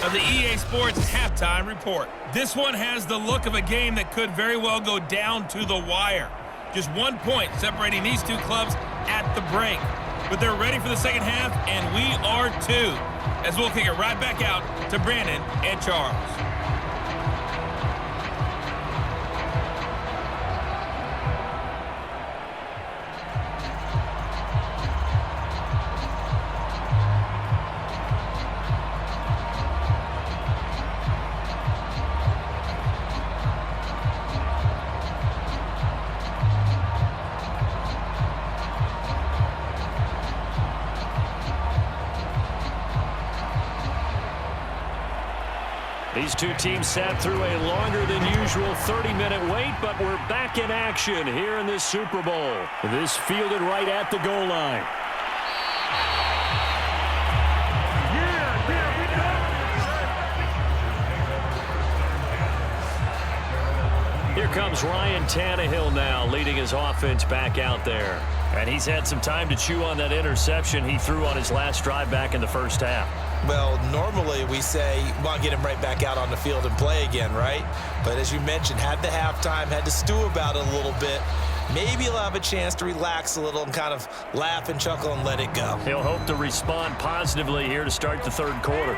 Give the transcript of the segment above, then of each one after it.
of the EA Sports Halftime Report. This one has the look of a game that could very well go down to the wire. Just 1 point separating these two clubs at the break. But they're ready for the second half, and we are too, as we'll kick it right back out to Brandon and Charles. These two teams sat through a longer than usual 30-minute wait, but we're back in action here in this Super Bowl. This fielded right at the goal line. Here comes Ryan Tannehill now, leading his offense back out there. And he's had some time to chew on that interception he threw on his last drive back in the first half. Well, normally we say, well, get him right back out on the field and play again, right? But as you mentioned, had the halftime, had to stew about it a little bit. Maybe he'll have a chance to relax a little and kind of laugh and chuckle and let it go. He'll hope to respond positively here to start the third quarter.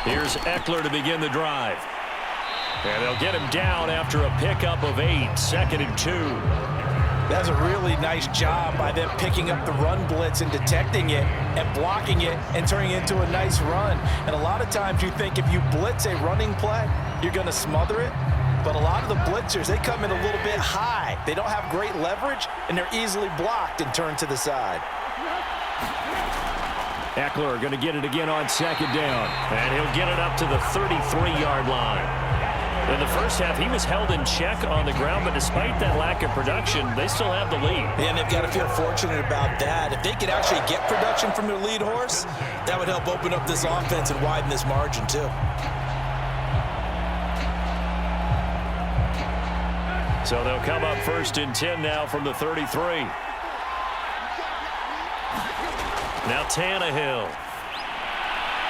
Here's Eckler to begin the drive. And they'll get him down after a pickup of 8, 2nd and 2. That's a really nice job by them picking up the run blitz and detecting it and blocking it and turning it into a nice run. And a lot of times you think if you blitz a running play, you're going to smother it. But a lot of the blitzers, they come in a little bit high. They don't have great leverage, and they're easily blocked and turned to the side. Eckler going to get it again on 2nd down. And he'll get it up to the 33-yard line. In the first half, he was held in check on the ground, but despite that lack of production, they still have the lead. And they've got to feel fortunate about that. If they could actually get production from their lead horse, that would help open up this offense and widen this margin too. So they'll come up 1st and 10 now from the 33. Now Tannehill.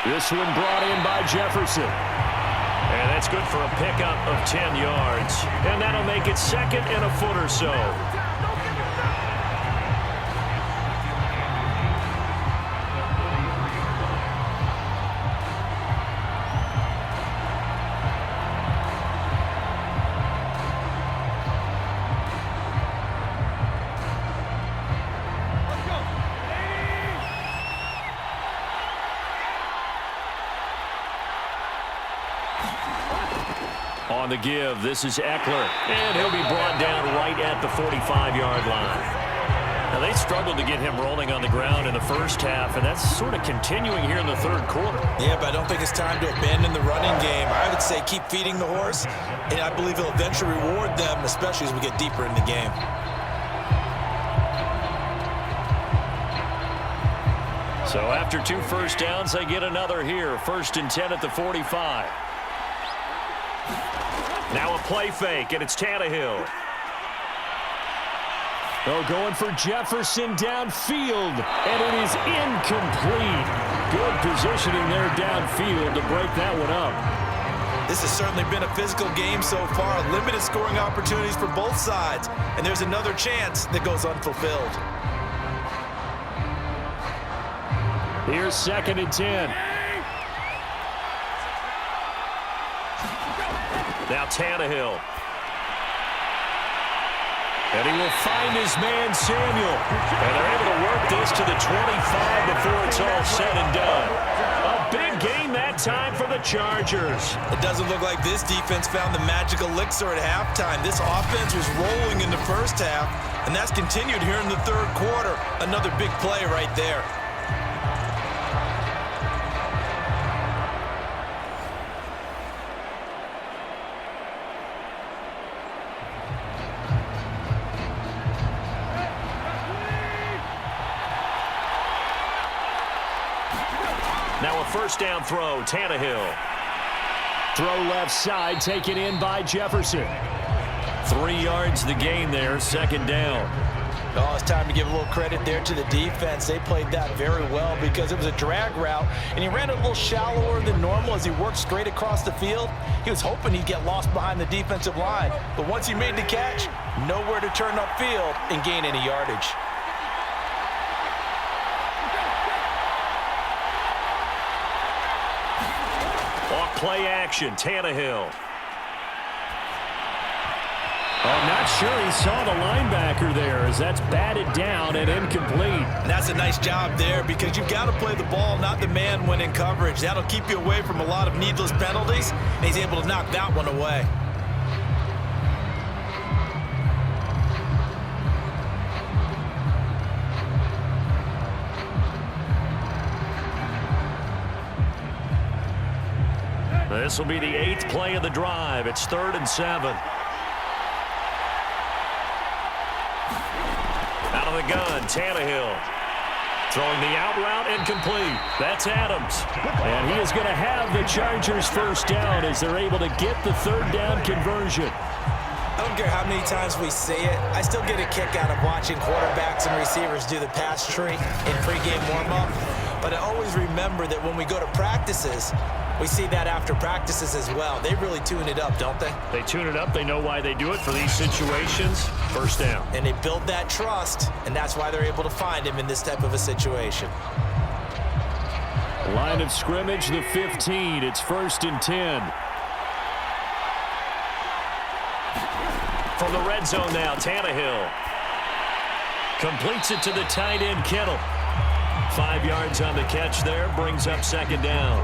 This one brought in by Jefferson. And that's good for a pickup of 10 yards. And that'll make it 2nd and a foot or so. On the give, this is Eckler, and he'll be brought down right at the 45-yard line. Now, they struggled to get him rolling on the ground in the first half, and that's sort of continuing here in the third quarter. Yeah, but I don't think it's time to abandon the running game. I would say keep feeding the horse, and I believe he'll eventually reward them, especially as we get deeper in the game. So after 2 first downs, they get another here. 1st and 10 at the 45. Now a play fake, and it's Tannehill. Oh, going for Jefferson downfield, and it is incomplete. Good positioning there downfield to break that one up. This has certainly been a physical game so far. Limited scoring opportunities for both sides, and there's another chance that goes unfulfilled. Here's 2nd and 10. Now Tannehill. And he will find his man Samuel. And they're able to work this to the 25 before it's all said and done. A big gain that time for the Chargers. It doesn't look like this defense found the magic elixir at halftime. This offense was rolling in the first half, and that's continued here in the third quarter. Another big play right there. Now a first down throw, Tannehill. Throw left side, taken in by Jefferson. 3 yards the gain there, 2nd down. Oh, it's time to give a little credit there to the defense. They played that very well because it was a drag route, and he ran it a little shallower than normal as he worked straight across the field. He was hoping he'd get lost behind the defensive line, but once he made the catch, nowhere to turn upfield and gain any yardage. Off play action, Tannehill. I'm not sure he saw the linebacker there as that's batted down and incomplete. And that's a nice job there because you've got to play the ball, not the man when in coverage. That'll keep you away from a lot of needless penalties, and he's able to knock that one away. This will be the 8th play of the drive. It's 3rd and 7. Out of the gun, Tannehill. Throwing the out route, incomplete. That's Adams. And he is going to have the Chargers first down as they're able to get the 3rd down conversion. I don't care how many times we say it, I still get a kick out of watching quarterbacks and receivers do the pass tree in pregame warm-up. But I always remember that when we go to practices, we see that after practices as well. They really tune it up, don't they? They tune it up. They know why they do it for these situations. First down. And they build that trust, and that's why they're able to find him in this type of a situation. Line of scrimmage, the 15. It's 1st and 10. From the red zone now, Tannehill. Completes it to the tight end, Kittle. 5 yards on the catch there. Brings up 2nd down.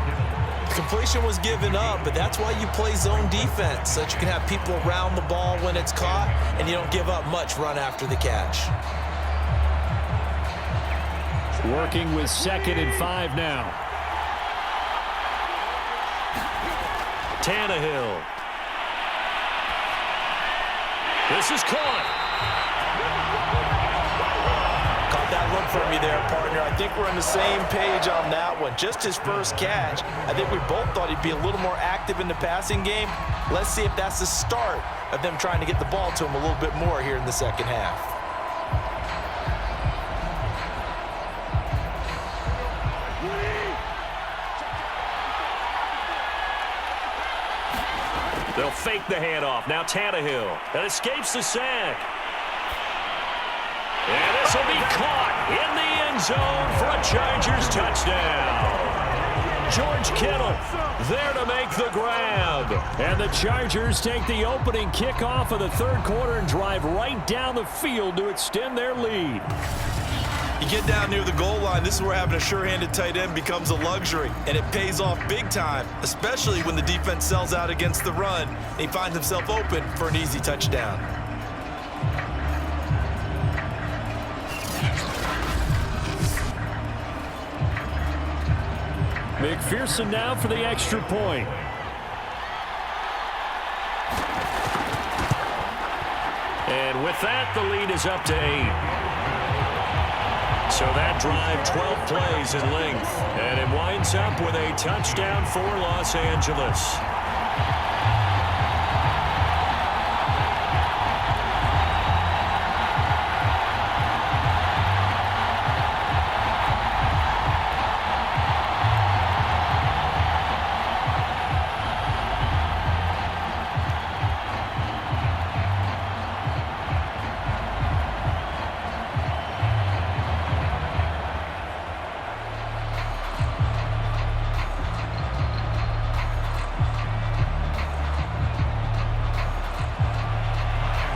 Completion was given up, but that's why you play zone defense, so that you can have people around the ball when it's caught, and you don't give up much run after the catch. Working with 2nd and 5 now. Tannehill. This is caught. Caught that look from you there, partner. I think we're on the same page on that one. Just his first catch. I think we both thought he'd be a little more active in the passing game. Let's see if that's the start of them trying to get the ball to him a little bit more here in the second half. They'll fake the handoff. Now Tannehill. That escapes the sack. And this will be caught in the end zone for a Chargers touchdown. George Kittle there to make the grab. And the Chargers take the opening kickoff of the 3rd quarter and drive right down the field to extend their lead. You get down near the goal line, this is where having a sure-handed tight end becomes a luxury, and it pays off big time, especially when the defense sells out against the run, and he finds himself open for an easy touchdown. McPherson now for the extra point. And with that, the lead is up to 8. So that drive, 12 plays in length. And it winds up with a touchdown for Los Angeles.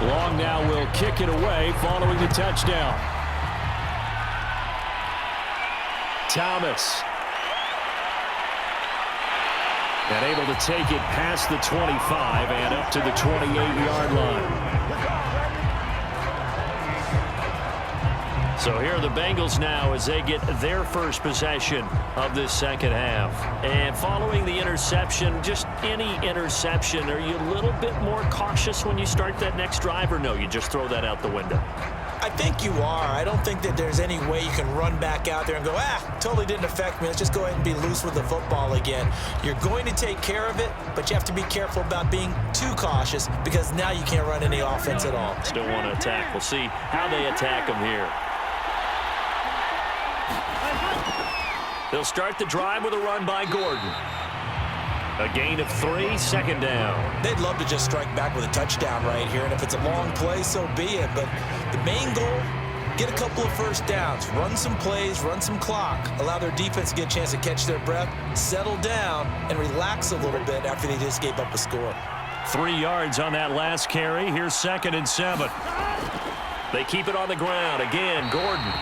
Long now will kick it away following the touchdown. Thomas. And able to take it past the 25 and up to the 28-yard line. So here are the Bengals now as they get their first possession of this second half. And following the interception, just any interception, are you a little bit more cautious when you start that next drive, or no, you just throw that out the window? I think you are. I don't think that there's any way you can run back out there and go, totally didn't affect me. Let's just go ahead and be loose with the football again. You're going to take care of it, but you have to be careful about being too cautious because now you can't run any offense at all. Still want to attack. We'll see how they attack them here. They'll start the drive with a run by Gordon. A gain of 3, 2nd down. They'd love to just strike back with a touchdown right here, and if it's a long play, so be it. But the main goal, get a couple of first downs, run some plays, run some clock, allow their defense to get a chance to catch their breath, settle down, and relax a little bit after they just gave up a score. 3 yards on that last carry. Here's 2nd and 7. They keep it on the ground. Again, Gordon.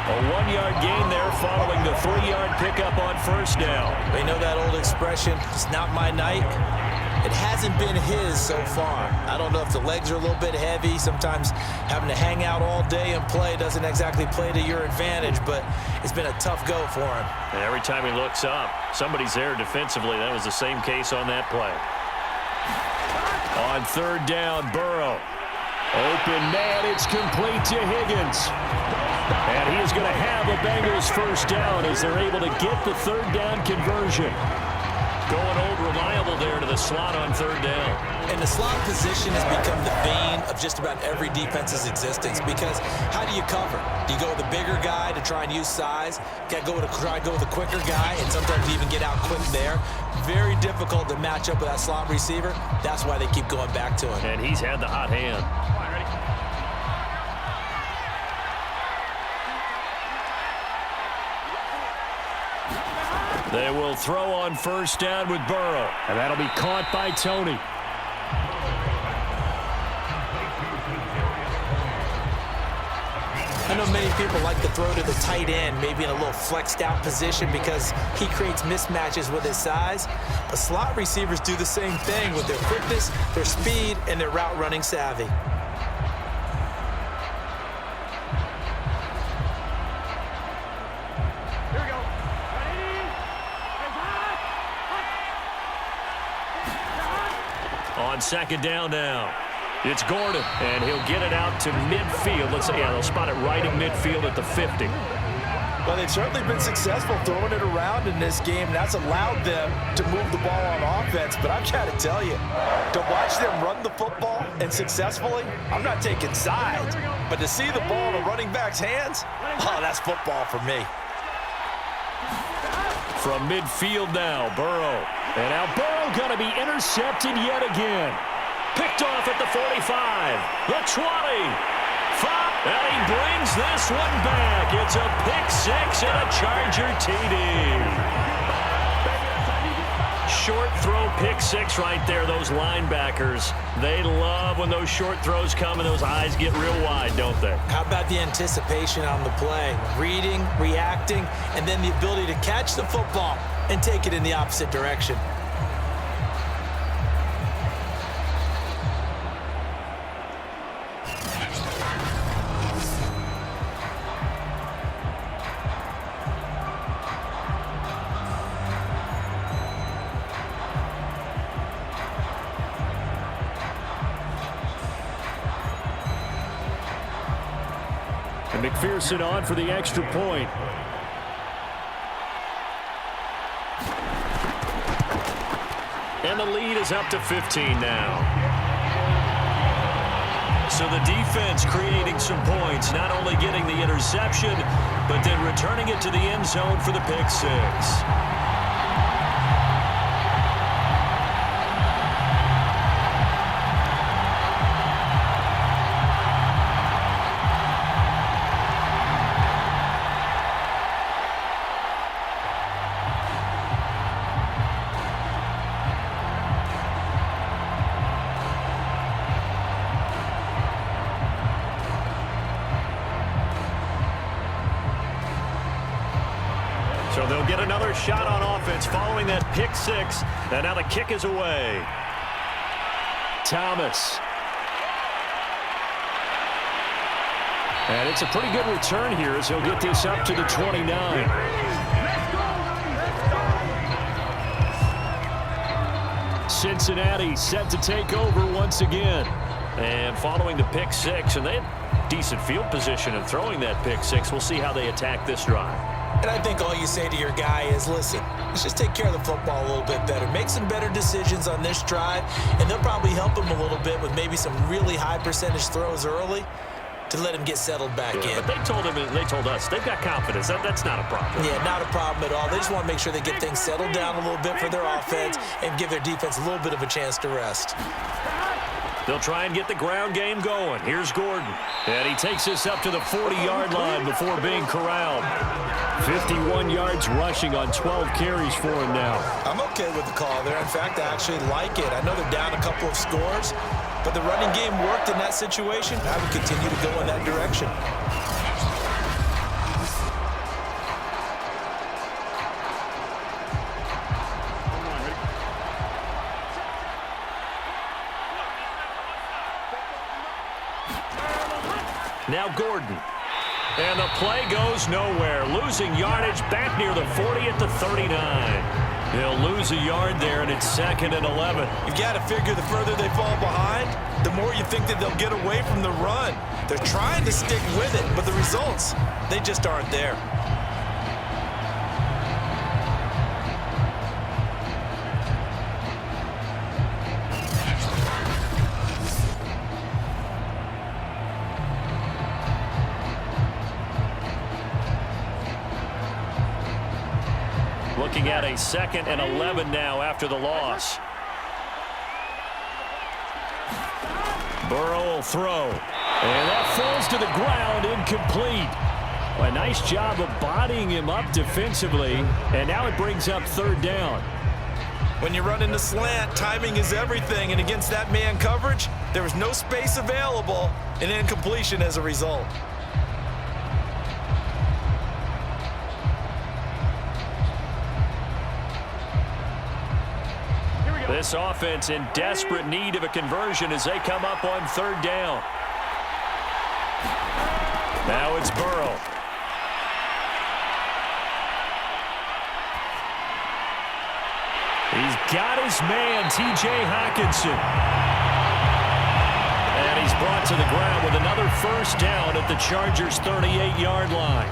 A 1-yard gain there following the 3-yard pickup on 1st down. They know that old expression, it's not my night. It hasn't been his so far. I don't know if the legs are a little bit heavy. Sometimes having to hang out all day and play doesn't exactly play to your advantage, but it's been a tough go for him. And every time he looks up, somebody's there defensively. That was the same case on that play. On 3rd down, Burrow. Open man, it's complete to Higgins. And he is going to have a Bengals 1st down as they're able to get the 3rd down conversion. Going old reliable there to the slot on 3rd down. And the slot position has become the bane of just about every defense's existence because how do you cover? Do you go with the bigger guy to try and use size? Try to go with a quicker guy and sometimes even get out quick there. Very difficult to match up with that slot receiver. That's why they keep going back to him. And he's had the hot hand. They will throw on 1st down with Burrow. And that'll be caught by Tony. I know many people like to throw to the tight end, maybe in a little flexed out position because he creates mismatches with his size. But slot receivers do the same thing with their quickness, their speed, and their route running savvy. On 2nd down now, it's Gordon, and he'll get it out to midfield. Let's say, they'll spot it right in midfield at the 50. Well, they've certainly been successful throwing it around in this game, and that's allowed them to move the ball on offense. But I've got to tell you, to watch them run the football and successfully, I'm not taking sides, but to see the ball in a running back's hands, that's football for me. From midfield now, Burrow. And now Burrow going to be intercepted yet again. Picked off at the 45, the 20, 5, and he brings this one back. It's a pick-6 and a Charger TD. Short throw pick-6 right there. Those linebackers, they love when those short throws come and those eyes get real wide, don't they? How about the anticipation on the play? Reading, reacting, and then the ability to catch the football and take it in the opposite direction. And McPherson on for the extra point. And the lead is up to 15 now. So the defense creating some points, not only getting the interception, but then returning it to the end zone for the pick-6. So they'll get another shot on offense following that pick-6. And now the kick is away. Thomas. And it's a pretty good return here as he'll get this up to the 29. Cincinnati set to take over once again. And following the pick-6, and they decent field position and throwing that pick six. We'll see how they attack this drive. And I think all you say to your guy is, listen, let's just take care of the football a little bit better. Make some better decisions on this drive, and they'll probably help him a little bit with maybe some really high percentage throws early to let him get settled back in. But they told him, and they told us, they've got confidence. That's not a problem. Yeah, not a problem at all. They just want to make sure they get things settled down a little bit for their offense and give their defense a little bit of a chance to rest. They'll try and get the ground game going. Here's Gordon. And he takes this up to the 40-yard line before being corralled. 51 yards rushing on 12 carries for him now. I'm okay with the call there. In fact, I actually like it. I know they're down a couple of scores, but the running game worked in that situation. I would continue to go in that direction. Now Gordon. And the play goes nowhere. Losing yardage back near the 40 at the 39. They'll lose a yard there, and it's 2nd and 11. You've got to figure the further they fall behind, the more you think that they'll get away from the run. They're trying to stick with it, but the results, they just aren't there. Looking at a 2nd and 11 now after the loss. Burrow will throw. And that falls to the ground, incomplete. A nice job of bodying him up defensively. And now it brings up 3rd down. When you run in the slant, timing is everything. And against that man coverage, there was no space available, and incompletion as a result. This offense in desperate need of a conversion as they come up on 3rd down. Now it's Burrow. He's got his man, T.J. Hockenson. And he's brought to the ground with another 1st down at the Chargers' 38-yard line.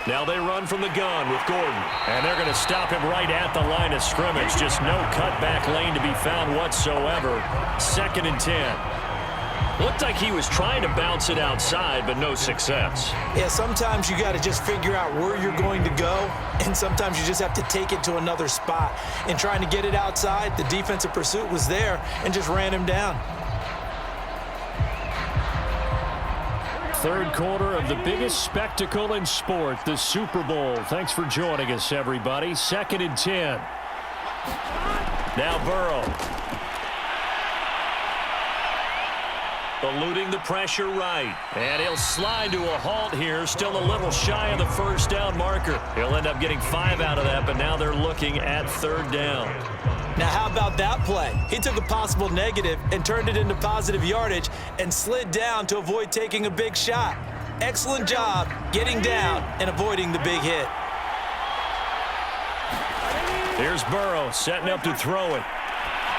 Now they run from the gun with Gordon. And they're going to stop him right at the line of scrimmage. Just no cutback lane to be found whatsoever. 2nd and 10. Looked like he was trying to bounce it outside, but no success. Yeah, sometimes you got to just figure out where you're going to go, and sometimes you just have to take it to another spot. And trying to get it outside, the defensive pursuit was there and just ran him down. 3rd quarter of the biggest spectacle in sport, the Super Bowl. Thanks for joining us, everybody. 2nd and 10. Now Burrow. Eluding the pressure right. And he'll slide to a halt here. Still a little shy of the 1st down marker. He'll end up getting 5 out of that, but now they're looking at 3rd down. Now, how about that play? He took a possible negative and turned it into positive yardage and slid down to avoid taking a big shot. Excellent job getting down and avoiding the big hit. Here's Burrow setting up to throw it.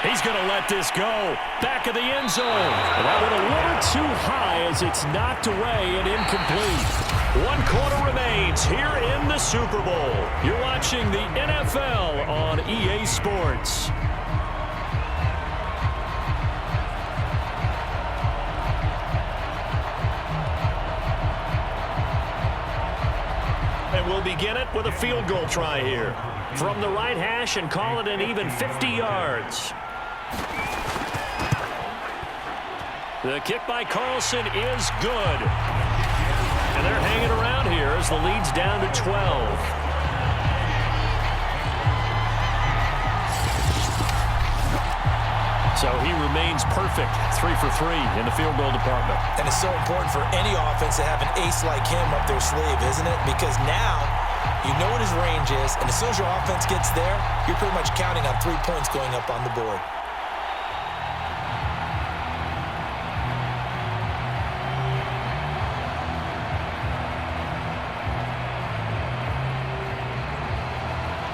He's going to let this go. Back of the end zone. That one a little too high as it's knocked away and incomplete. 1 quarter remains here in the Super Bowl. You're watching the NFL on EA Sports. And we'll begin it with a field goal try here. From the right hash and call it an even 50 yards. The kick by Carlson is good. And they're hanging around here as the lead's down to 12. So he remains perfect, 3 for 3 in the field goal department. And it's so important for any offense to have an ace like him up their sleeve, isn't it? Because now you know what his range is, and as soon as your offense gets there, you're pretty much counting on 3 points going up on the board.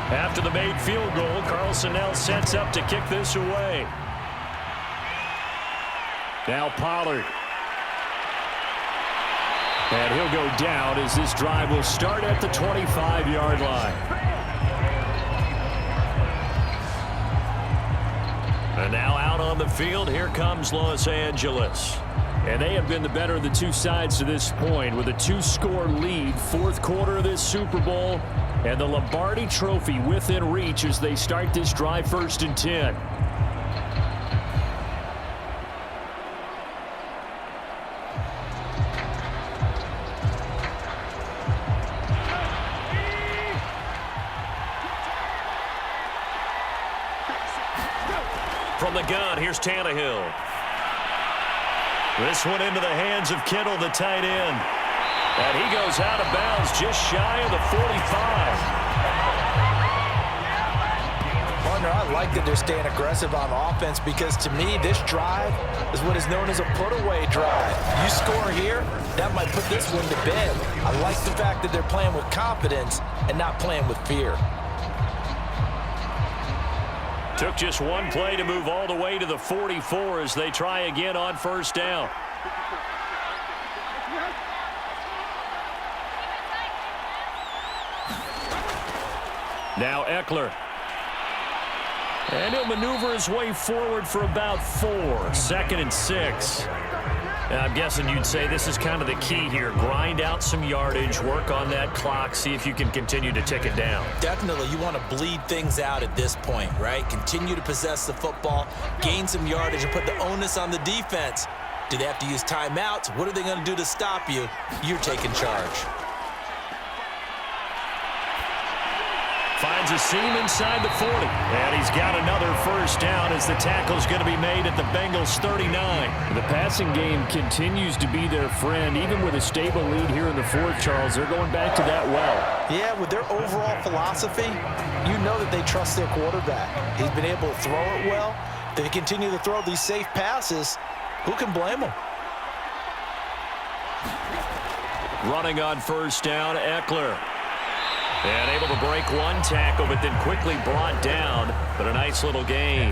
After the made field goal, Carlson now sets up to kick this away. Now Pollard. And he'll go down as this drive will start at the 25-yard line. And now out on the field, here comes Los Angeles. And they have been the better of the two sides to this point with a 2-score lead, fourth quarter of this Super Bowl, and the Lombardi Trophy within reach as they start this drive 1st and 10. From the gun, here's Tannehill. This one into the hands of Kittle, the tight end. And he goes out of bounds just shy of the 45. Partner, I like that they're staying aggressive on offense because to me, this drive is what is known as a put-away drive. You score here, that might put this one to bed. I like the fact that they're playing with confidence and not playing with fear. Took just one play to move all the way to the 44 as they try again on 1st down. Now Eckler. And he'll maneuver his way forward for about 4. 2nd and 6. And I'm guessing you'd say this is kind of the key here. Grind out some yardage, work on that clock, see if you can continue to tick it down. Definitely, you want to bleed things out at this point, right? Continue to possess the football, gain some yardage, and put the onus on the defense. Do they have to use timeouts? What are they going to do to stop you? You're taking charge. Finds a seam inside the 40. And he's got another 1st down as the tackle's going to be made at the Bengals 39. The passing game continues to be their friend. Even with a stable lead here in the 4th, Charles, they're going back to that well. Yeah, with their overall philosophy, you know that they trust their quarterback. He's been able to throw it well. They continue to throw these safe passes. Who can blame them? Running on 1st down, Eckler. And able to break one tackle, but then quickly brought down. But a nice little gain.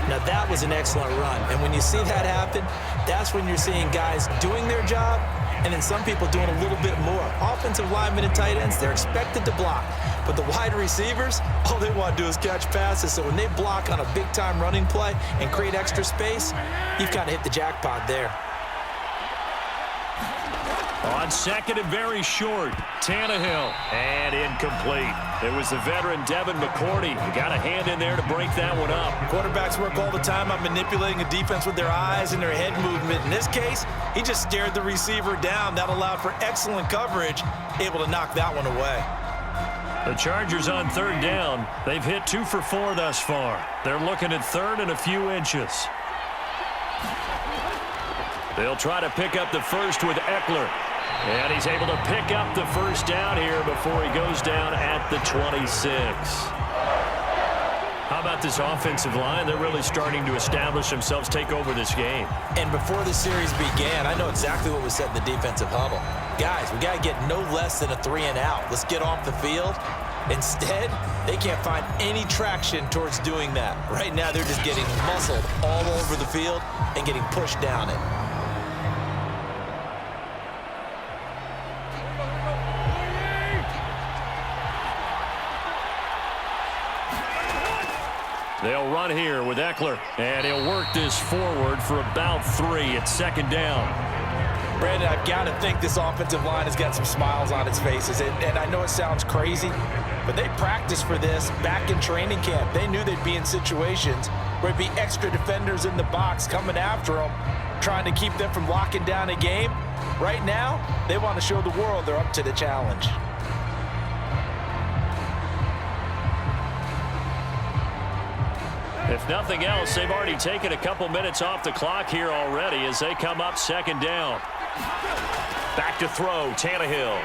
Now, that was an excellent run. And when you see that happen, that's when you're seeing guys doing their job and then some people doing a little bit more. Offensive linemen and tight ends, they're expected to block. But the wide receivers, all they want to do is catch passes. So when they block on a big-time running play and create extra space, you've kind of hit the jackpot there. On 2nd and very short, Tannehill. And incomplete. It was the veteran Devin McCourty. He got a hand in there to break that one up. Quarterbacks work all the time on manipulating a defense with their eyes and their head movement. In this case, he just stared the receiver down. That allowed for excellent coverage, able to knock that one away. The Chargers on 3rd down. They've hit 2 for 4 thus far. They're looking at 3rd and a few inches. They'll try to pick up the 1st with Eckler. And he's able to pick up the 1st down here before he goes down at the 26. How about this offensive line? They're really starting to establish themselves, take over this game. And before the series began, I know exactly what was said in the defensive huddle. Guys, we got to get no less than a 3-and-out. Let's get off the field. Instead, they can't find any traction towards doing that. Right now, they're just getting muscled all over the field and getting pushed down it. They'll run here with Eckler, and he'll work this forward for about 3 at 2nd down. Brandon, I've got to think this offensive line has got some smiles on its faces. And I know it sounds crazy, but they practiced for this back in training camp. They knew they'd be in situations where it'd be extra defenders in the box coming after them, trying to keep them from locking down a game. Right now, they want to show the world they're up to the challenge. If nothing else, they've already taken a couple minutes off the clock here already as they come up second down. Back to throw, Tannehill.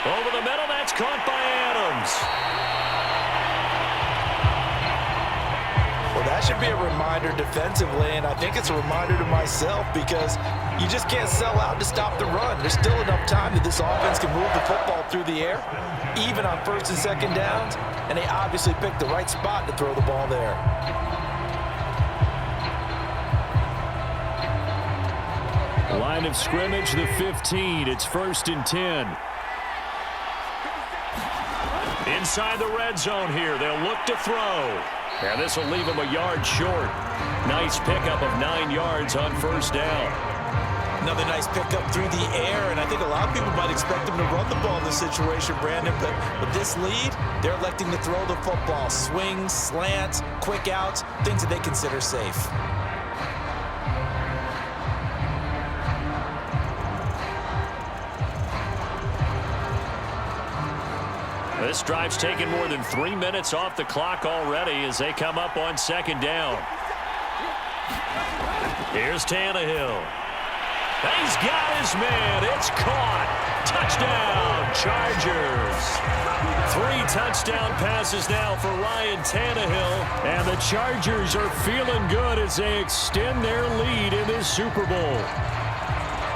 Over the middle, that's caught by Adams. Well, that should be a reminder defensively, and I think it's a reminder to myself because you just can't sell out to stop the run. There's still enough time that this offense can move the football through the air, even on first and second downs, and they obviously picked the right spot to throw the ball there. Line of scrimmage, the 15. It's 1st and 10. Inside the red zone here. They'll look to throw. And this will leave them a yard short. Nice pickup of 9 yards on first down. Another nice pickup through the air, and I think a lot of people might expect them to run the ball in this situation, Brandon, but with this lead, they're electing to throw the football. Swings, slants, quick outs, things that they consider safe. This drive's taken more than 3 minutes off the clock already as they come up on second down. Here's Tannehill. He's got his man. It's caught. Touchdown, Chargers. 3 touchdown passes now for Ryan Tannehill. And the Chargers are feeling good as they extend their lead in this Super Bowl.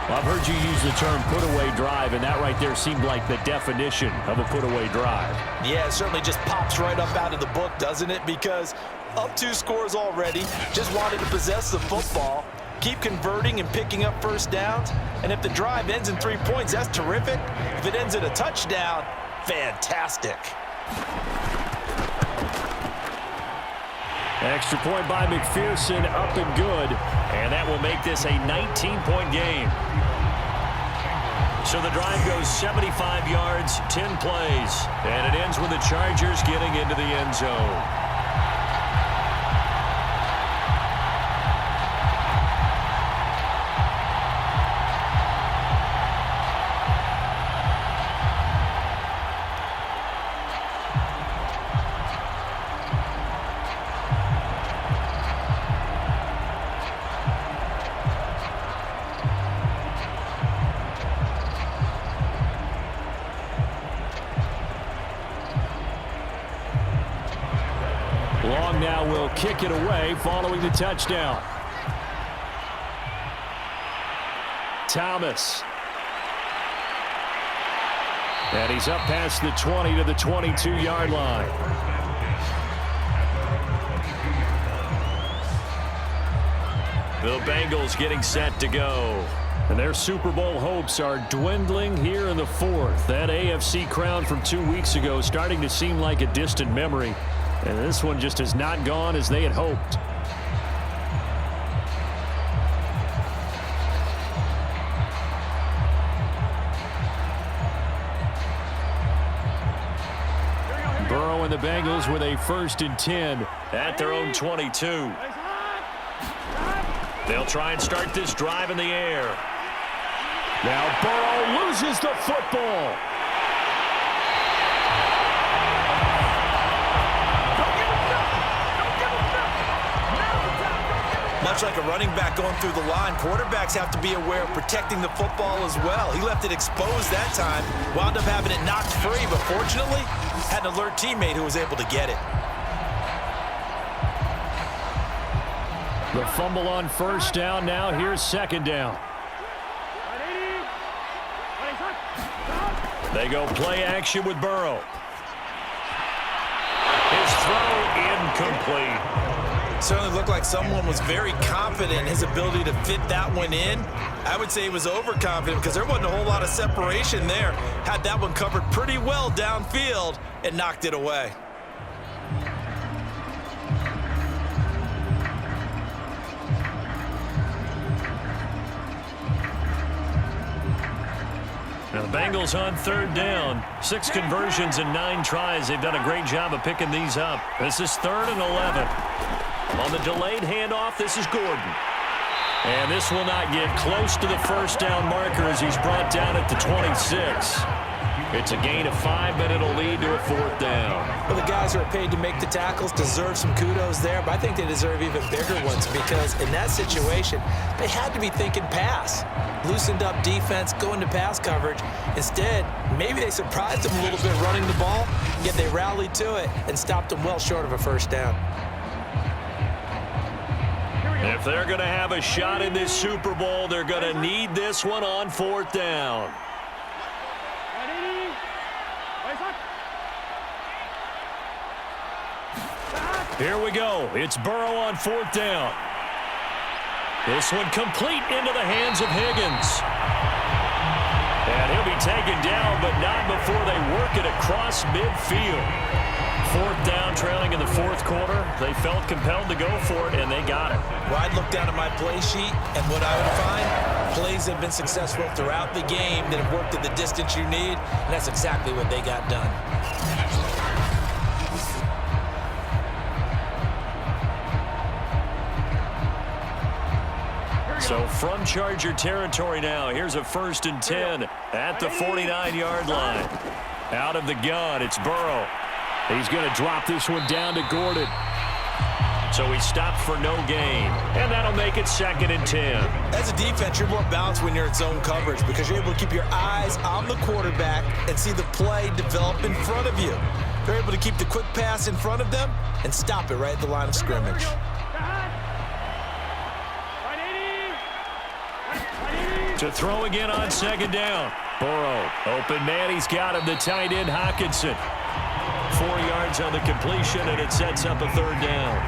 Well, I've heard you use the term put-away drive, and that right there seemed like the definition of a put-away drive. Yeah, it certainly just pops right up out of the book, doesn't it? Because up 2 scores already, just wanted to possess the football, keep converting and picking up first downs, and if the drive ends in 3 points, that's terrific. If it ends in a touchdown, fantastic. Extra point by McPherson, up and good. And that will make this a 19-point game. So the drive goes 75 yards, 10 plays. And it ends with the Chargers getting into the end zone. Long now will kick it away following the touchdown. Thomas. And he's up past the 20 to the 22-yard line. The Bengals getting set to go. And their Super Bowl hopes are dwindling here in the 4th. That AFC crown from 2 weeks ago starting to seem like a distant memory. And this one just has not gone as they had hoped. Burrow and the Bengals with a 1st and 10 at their own 22. They'll try and start this drive in the air. Now Burrow loses the football. Much like a running back going through the line, quarterbacks have to be aware of protecting the football as well. He left it exposed that time, wound up having it knocked free, but fortunately, had an alert teammate who was able to get it. The fumble on first down. Now here's second down. They go play action with Burrow. His throw incomplete. Certainly looked like someone was very confident in his ability to fit that one in. I would say he was overconfident because there wasn't a whole lot of separation there. Had that one covered pretty well downfield and knocked it away. Now the Bengals on 3rd down. 6 conversions and 9 tries. They've done a great job of picking these up. This is 3rd and 11. On the delayed handoff, this is Gordon. And this will not get close to the first down marker as he's brought down at the 26. It's a gain of 5, but it'll lead to a 4th down. Well, the guys who are paid to make the tackles deserve some kudos there, but I think they deserve even bigger ones because in that situation, they had to be thinking pass. Loosened up defense, going to pass coverage. Instead, maybe they surprised them a little bit running the ball, yet they rallied to it and stopped them well short of a first down. If they're going to have a shot in this Super Bowl, they're going to need this one on 4th down. Here we go. It's Burrow on 4th down. This one complete into the hands of Higgins. And he'll be taken down, but not before they work it across midfield. 4th down, trailing in the 4th quarter. They felt compelled to go for it, and they got it. Well, I'd look down at my play sheet, and what I would find, plays have been successful throughout the game that have worked at the distance you need, and that's exactly what they got done. So from Charger territory now, here's a 1st and 10 at the 49-yard line. Out of the gun, it's Burrow. He's going to drop this one down to Gordon. So he stopped for no gain, and that'll make it 2nd and 10. As a defense, you're more balanced when you're in zone coverage because you're able to keep your eyes on the quarterback and see the play develop in front of you. They're able to keep the quick pass in front of them and stop it right at the line of scrimmage. To throw again on 2nd down. Burrow, open man, he's got him, the tight end Hockenson. 4 yards on the completion, and it sets up a 3rd down.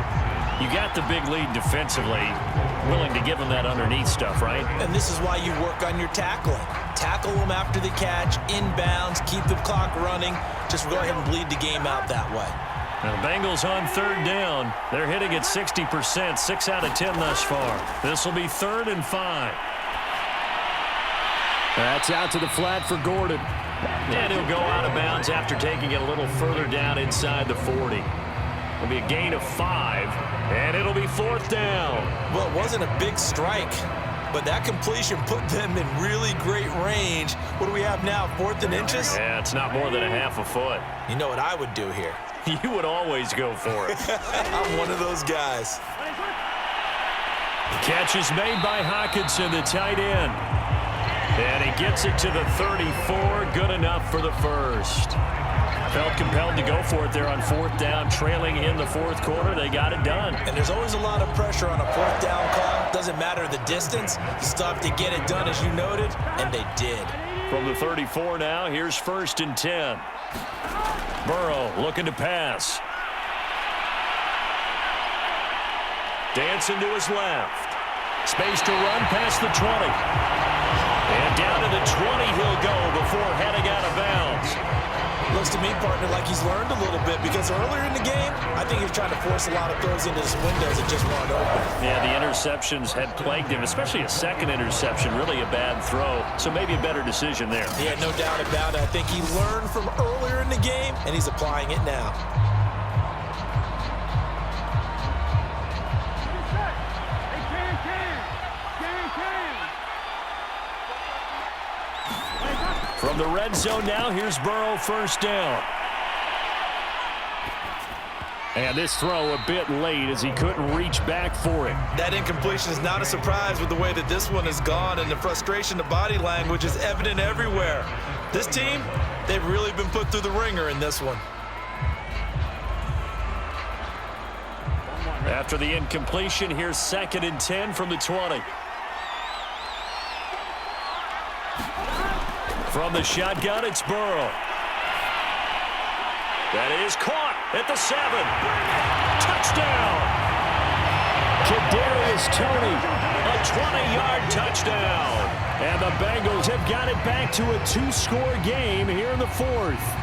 You got the big lead defensively, willing to give them that underneath stuff, right? And this is why you work on your tackling. Tackle them after the catch, inbounds, keep the clock running. Just go ahead and bleed the game out that way. Now the Bengals on 3rd down. They're hitting at 60%, 6 out of 10 thus far. This will be 3rd and 5. That's out to the flat for Gordon. And he'll go out of bounds after taking it a little further down inside the 40. It'll be a gain of 5, and it'll be 4th down. Well, it wasn't a big strike, but that completion put them in really great range. What do we have now, 4th and inches? Yeah, it's not more than a half a foot. You know what I would do here? You would always go for it. I'm one of those guys. The catch is made by Hockenson, the tight end. And he gets it to the 34, good enough for the 1st. Felt compelled to go for it there on 4th down, trailing in the 4th quarter. They got it done. And there's always a lot of pressure on a 4th down call. Doesn't matter the distance. You still have to get it done, as you noted, and they did. From the 34 now, here's 1st and 10. Burrow looking to pass. Dancing to his left. Space to run past the 20. And down to the 20 he'll go before heading out of bounds. Looks to me, partner, like he's learned a little bit because earlier in the game, I think he was trying to force a lot of throws into his windows that just weren't open. Yeah, the interceptions had plagued him, especially a 2nd interception, really a bad throw. So maybe a better decision there. Yeah, no doubt about it. I think he learned from earlier in the game, and he's applying it now. From the red zone now, here's Burrow, 1st down. And this throw a bit late as he couldn't reach back for it. That incompletion is not a surprise with the way that this one has gone, and the frustration, the body language is evident everywhere. This team, they've really been put through the ringer in this one. After the incompletion, here's 2nd and 10 from the 20. From the shotgun, it's Burrow. That is caught at the 7. Touchdown! Kadarius Toney. A 20-yard touchdown. And the Bengals have got it back to a 2-score game here in the 4th.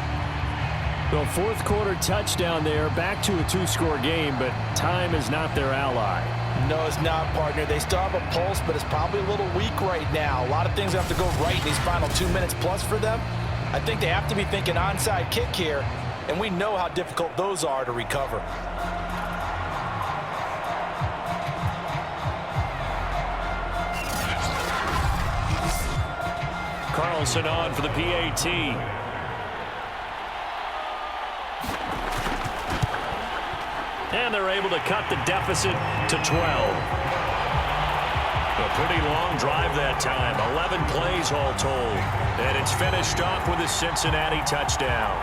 The 4th quarter touchdown there, back to a 2-score game, but time is not their ally. No, it's not, partner. They still have a pulse, but it's probably a little weak right now. A lot of things have to go right in these final 2 minutes plus for them. I think they have to be thinking onside kick here, and we know how difficult those are to recover. Carlson on for the PAT. And they're able to cut the deficit to 12. A pretty long drive that time. 11 plays all told. And it's finished off with a Cincinnati touchdown.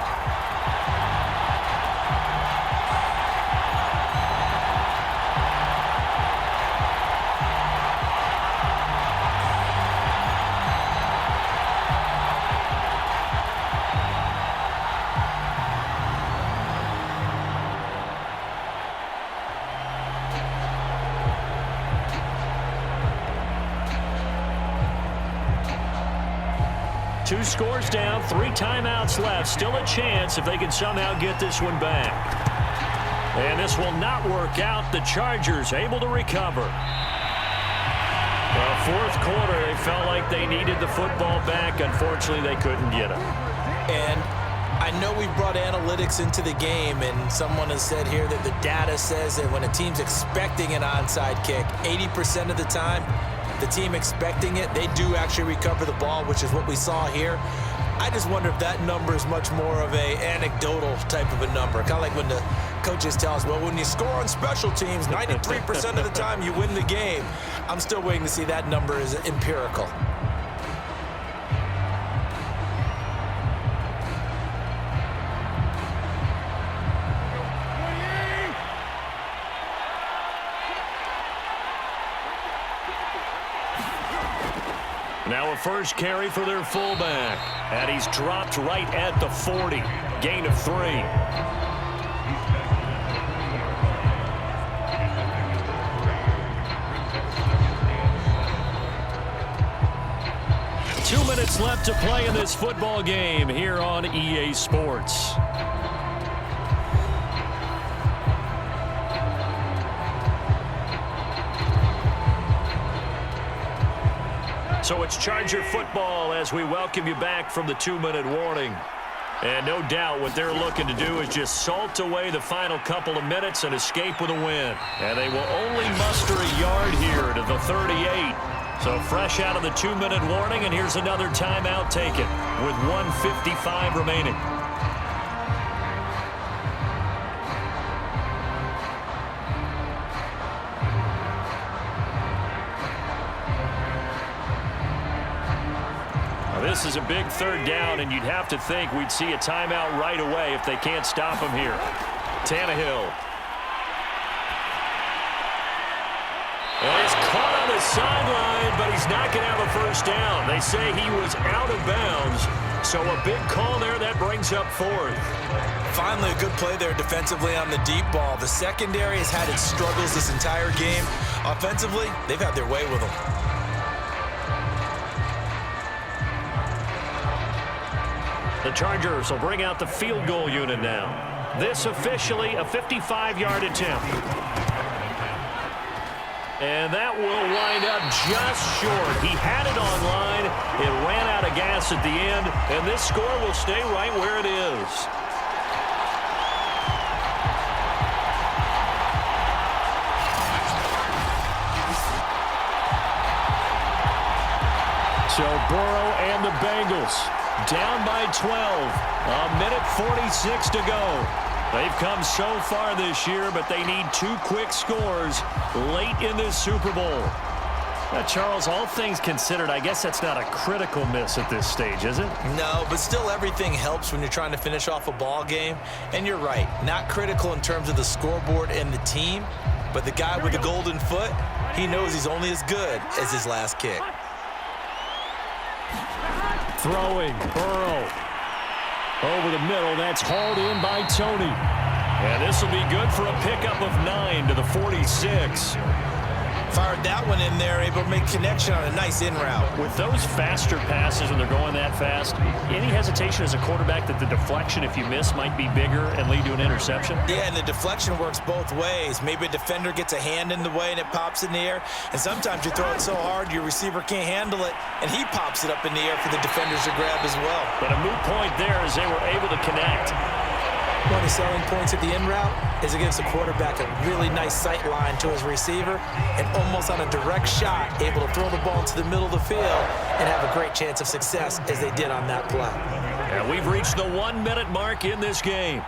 Two scores down, 3 timeouts left. Still a chance if they can somehow get this one back. And this will not work out. The Chargers able to recover. Fourth quarter, they felt like they needed the football back. Unfortunately, they couldn't get it. And I know we brought analytics into the game, and someone has said here that the data says that when a team's expecting an onside kick, 80% of the time, the team expecting it, they do actually recover the ball, which is what we saw here. I just wonder if that number is much more of a anecdotal type of a number. Kind of like when the coaches tell us, well, when you score on special teams, 93% of the time you win the game. I'm still waiting to see that number is empirical. Now a first carry for their fullback. And he's dropped right at the 40. Gain of 3. Two minutes left to play in this football game here on EA Sports. So it's Charger football as we welcome you back from the 2-minute warning. And no doubt what they're looking to do is just salt away the final couple of minutes and escape with a win. And they will only muster a yard here to the 38. So fresh out of the 2-minute warning, and here's another timeout taken with 1:55 remaining. This is a big third down, and you'd have to think we'd see a timeout right away if they can't stop him here. Tannehill. And he's caught on the sideline, but he's not going to have a first down. They say he was out of bounds, so a big call there that brings up 4th. Finally, a good play there defensively on the deep ball. The secondary has had its struggles this entire game. Offensively, they've had their way with them. The Chargers will bring out the field goal unit now. This officially a 55-yard attempt. And that will wind up just short. He had it on line. It ran out of gas at the end, and this score will stay right where it is. So Burrow and the Bengals down by 12. A minute 46 to go. They've come so far this year, but they need 2 quick scores late in this Super Bowl. Charles, all things considered, I guess that's not a critical miss at this stage, is it? No, but still everything helps when you're trying to finish off a ball game. And you're right, not critical in terms of the scoreboard and the team, but the guy with the golden foot, he knows he's only as good as his last kick. Throwing, Burrow. Over the middle, that's hauled in by Tony. And this will be good for a pickup of 9 to the 46. Fired that one in there, able to make connection on a nice in route. With those faster passes when they're going that fast, any hesitation as a quarterback that the deflection, if you miss, might be bigger and lead to an interception? Yeah, and the deflection works both ways. Maybe a defender gets a hand in the way and it pops in the air, and sometimes you throw it so hard your receiver can't handle it, and he pops it up in the air for the defenders to grab as well. But a moot point there as they were able to connect. One of the selling points of the in route is it gives the quarterback a really nice sight line to his receiver and almost on a direct shot able to throw the ball into the middle of the field and have a great chance of success as they did on that play. And we've reached the 1-minute mark in this game.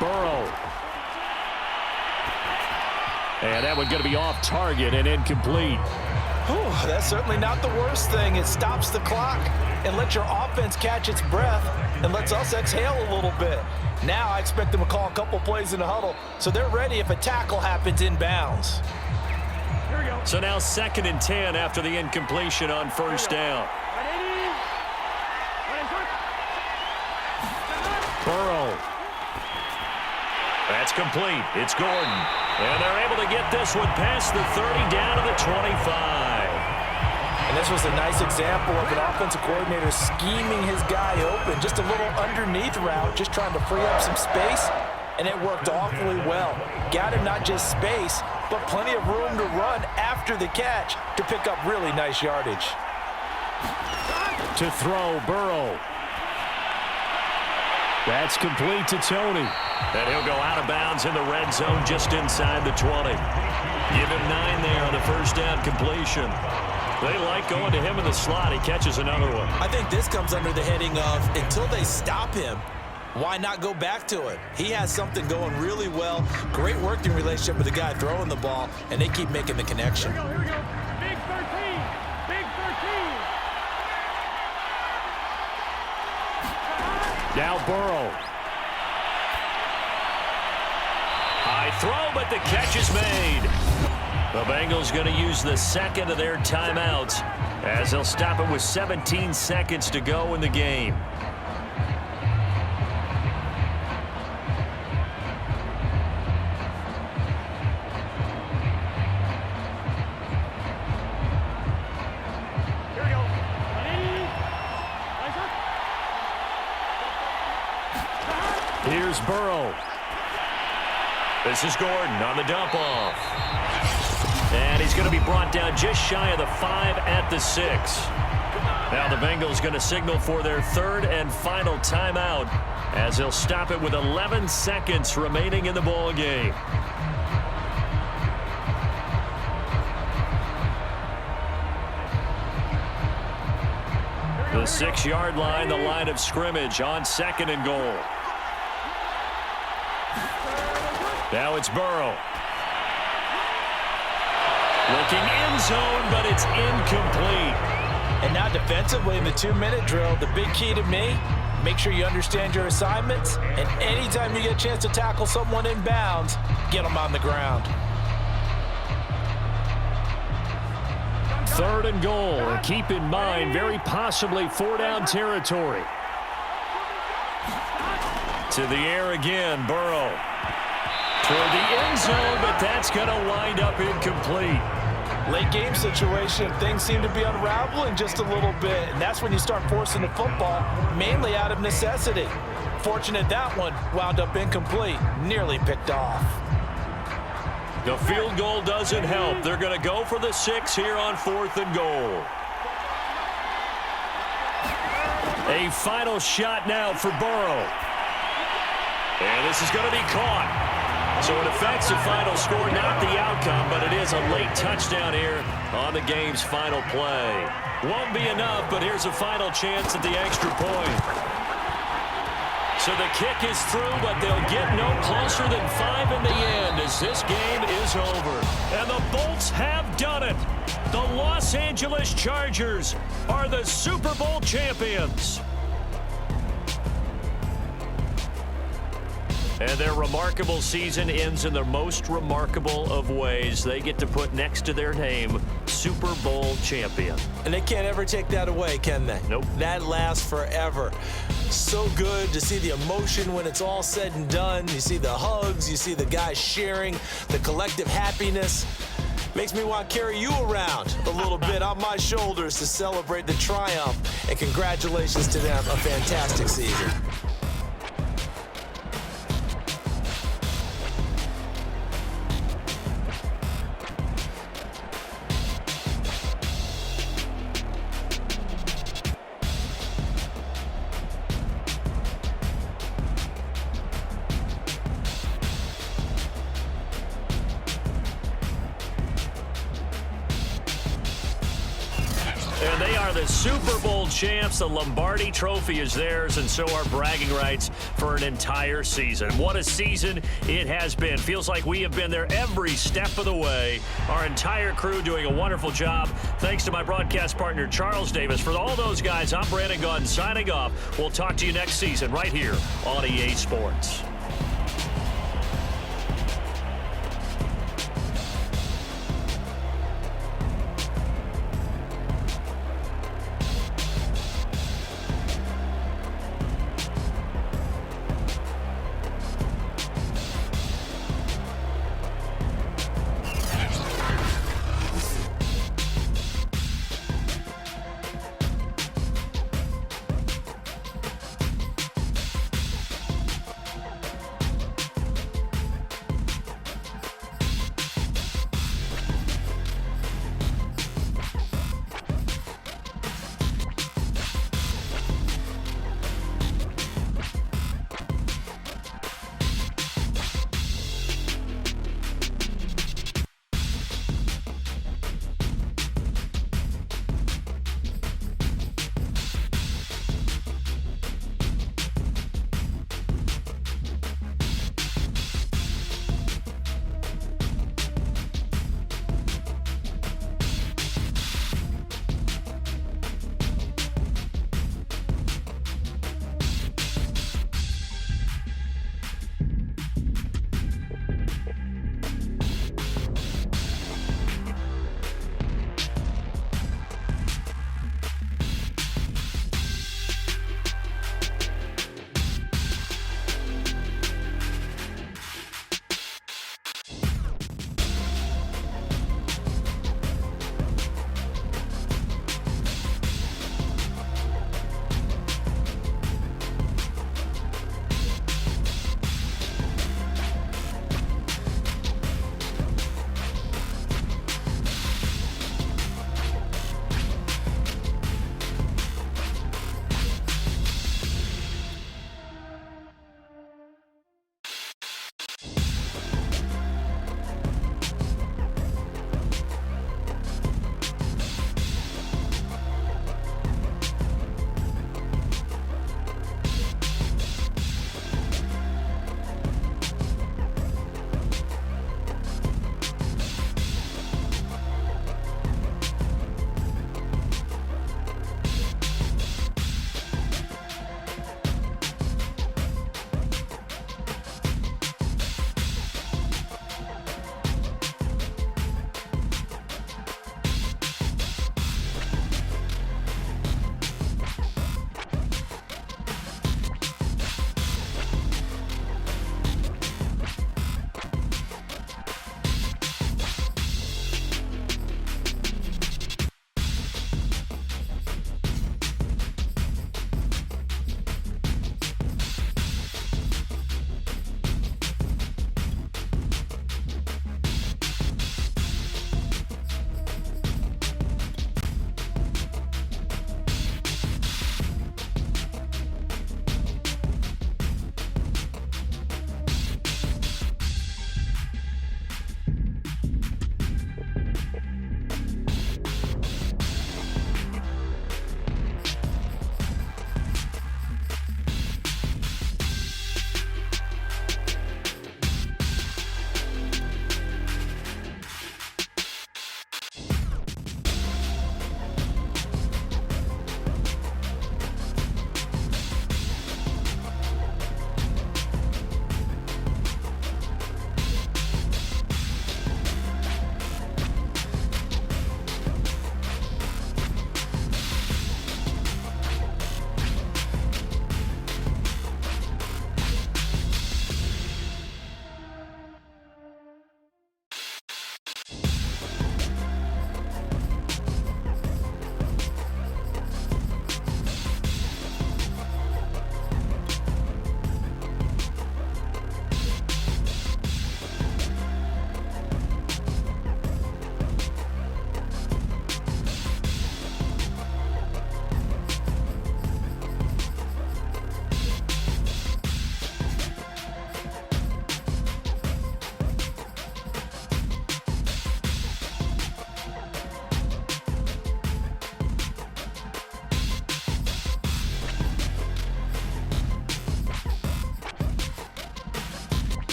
Burrow. And that one going to be off target and incomplete. Whew, that's certainly not the worst thing. It stops the clock and lets your offense catch its breath and lets us exhale a little bit. Now I expect them to call a couple plays in the huddle so they're ready if a tackle happens inbounds. Here we go. So now 2nd and 10 after the incompletion on first down. Burrow. That's complete. It's Gordon. And they're able to get this one past the 30 down to the 25. And this was a nice example of an offensive coordinator scheming his guy open. Just a little underneath route, just trying to free up some space, and it worked awfully well. Got him not just space, but plenty of room to run after the catch to pick up really nice yardage. To throw, Burrow. That's complete to Tony. And he'll go out of bounds in the red zone just inside the 20. Give him 9 there on the first down completion. They like going to him in the slot. He catches another one. I think this comes under the heading of until they stop him, why not go back to it? He has something going really well. Great working relationship with the guy throwing the ball, and they keep making the connection. Here we go. Big 13. Big 13. Now Burrow. High throw, but the catch is made. The Bengals going to use the second of their timeouts as they'll stop it with 17 seconds to go in the game. Here we go. Here's Burrow. This is Gordon on the dump off. And he's going to be brought down just shy of the 5 at the 6. Now the Bengals going to signal for their 3rd and final timeout as they'll stop it with 11 seconds remaining in the ball game. The 6-yard line, the line of scrimmage on 2nd and goal. Now it's Burrow. Looking end zone, but it's incomplete. And now defensively in the 2-minute drill, the big key to me, make sure you understand your assignments, and anytime you get a chance to tackle someone in bounds, get them on the ground. 3rd and goal, and keep in mind, very possibly 4-down territory. To the air again, Burrow. Toward the end zone, but that's going to wind up incomplete. Late game situation, things seem to be unraveling just a little bit, and that's when you start forcing the football, mainly out of necessity. Fortunate that one wound up incomplete, nearly picked off. The field goal doesn't help. They're going to go for the 6 here on 4th and goal. A final shot now for Burrow. And this is going to be caught. So it affects the final score, not the outcome, but it is a late touchdown here on the game's final play. Won't be enough, but here's a final chance at the extra point. So the kick is through, but they'll get no closer than 5 in the end as this game is over. And the Bolts have done it. The Los Angeles Chargers are the Super Bowl champions. And their remarkable season ends in the most remarkable of ways. They get to put next to their name, Super Bowl champion. And they can't ever take that away, can they? Nope. That lasts forever. So good to see the emotion when it's all said and done. You see the hugs, you see the guys sharing, the collective happiness. Makes me want to carry you around a little bit on my shoulders to celebrate the triumph. And congratulations to them, a fantastic season. And they are the Super Bowl champs. The Lombardi Trophy is theirs, and so are bragging rights for an entire season. What a season it has been. Feels like we have been there every step of the way. Our entire crew doing a wonderful job. Thanks to my broadcast partner, Charles Davis. For all those guys, I'm Brandon Gaudin signing off. We'll talk to you next season right here on EA Sports.